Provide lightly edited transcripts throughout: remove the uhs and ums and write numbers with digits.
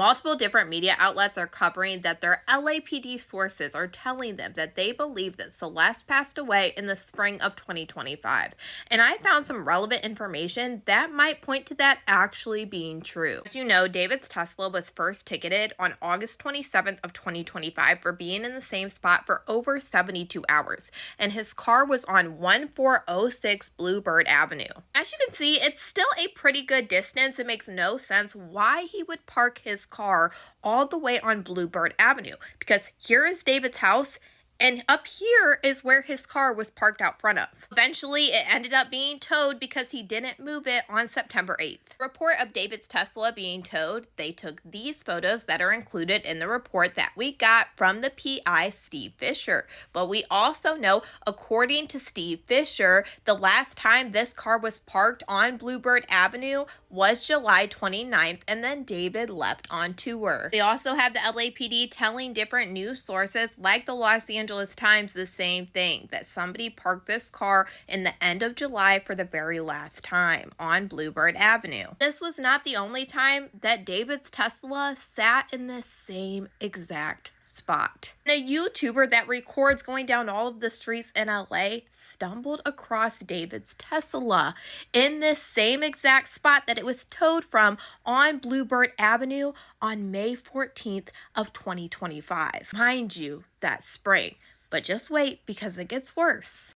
Multiple different media outlets are covering that their LAPD sources are telling them that they believe that Celeste passed away in the spring of 2025. And I found some relevant information that might point to that actually being true. As you know, David's Tesla was first ticketed on August 27th of 2025 for being in the same spot for over 72 hours. And his car was on 1406 Bluebird Avenue. As you can see, it's still a pretty good distance. It makes no sense why he would park his car all the way on Bluebird Avenue, because here is David's house and up here is where his car was parked out front of. Eventually, it ended up being towed because he didn't move it on September 8th. Report of David's Tesla being towed, they took these photos that are included in the report that we got from the PI, Steve Fisher. But we also know, according to Steve Fisher, the last time this car was parked on Bluebird Avenue was July 29th, and then David left on tour. We also have the LAPD telling different news sources like the Los Angeles Times the same thing, that somebody parked this car in the end of July for the very last time on Bluebird Avenue. This was not the only time that David's Tesla sat in this same exact spot. A YouTuber that records going down all of the streets in LA stumbled across David's Tesla in this same exact spot that it was towed from on Bluebird Avenue on May 14th of 2025. Mind you, that spring. But just wait, because it gets worse.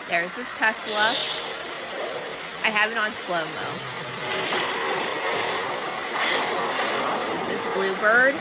There's this Tesla. I have it on slow-mo. This is Bluebird.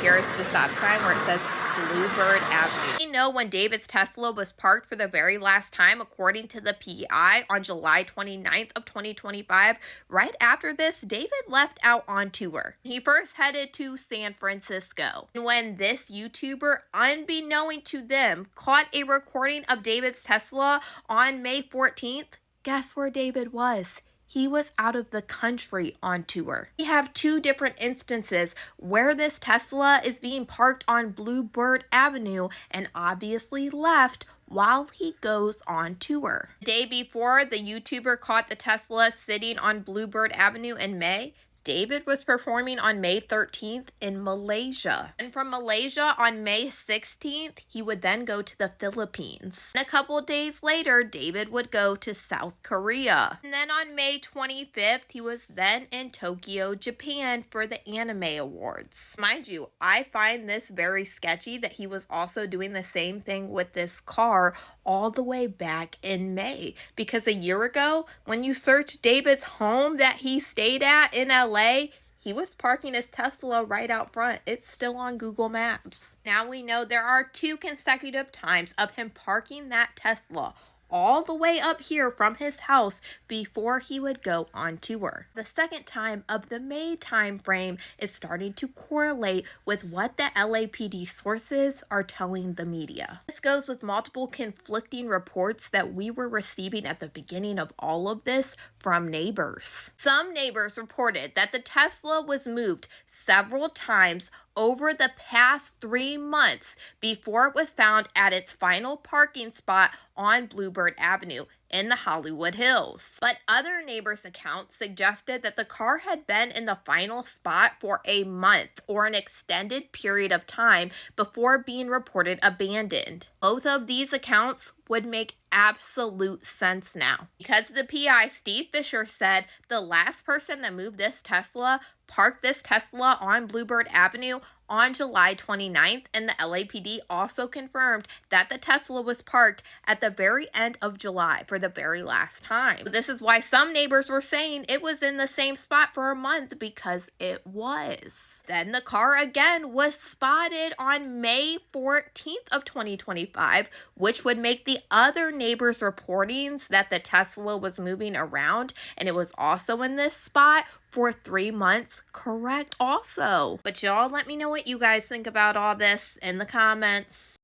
Here's the stop sign where it says Bluebird Avenue. We know when David's Tesla was parked for the very last time, according to the PI, on July 29th of 2025. Right after this, David left out on tour. He first headed to San Francisco. And when this YouTuber, unbeknown to them, caught a recording of David's Tesla on May 14th, guess where David was? He was out of the country on tour. We have two different instances where this Tesla is being parked on Bluebird Avenue and obviously left while he goes on tour. The day before the YouTuber caught the Tesla sitting on Bluebird Avenue in May, David was performing on May 13th in Malaysia. And from Malaysia on May 16th, he would then go to the Philippines. And a couple days later, David would go to South Korea. And then on May 25th, he was then in Tokyo, Japan for the Anime Awards. Mind you, I find this very sketchy that he was also doing the same thing with this car all the way back in May. Because a year ago, when you search David's home that he stayed at in LA, he was parking his Tesla right out front. It's still on Google Maps. Now we know there are two consecutive times of him parking that Tesla all the way up here from his house before he would go on tour. The second time of the May time frame is starting to correlate with what the LAPD sources are telling the media. This goes with multiple conflicting reports that we were receiving at the beginning of all of this from neighbors. Some neighbors reported that the Tesla was moved several times over the past 3 months before it was found at its final parking spot on Bluebird Avenue in the Hollywood Hills. But other neighbors' accounts suggested that the car had been in the final spot for a month or an extended period of time before being reported abandoned. Both of these accounts would make absolute sense now. Because the PI, Steve Fisher, said the last person that moved this Tesla parked this Tesla on Bluebird Avenue on July 29th, and the LAPD also confirmed that the Tesla was parked at the very end of July for the very last time. This is why some neighbors were saying it was in the same spot for a month, because it was. Then the car again was spotted on May 14th of 2025, which would make the other neighbors' reportings that the Tesla was moving around and it was also in this spot for 3 months correct also. But y'all let me know what you guys think about all this in the comments.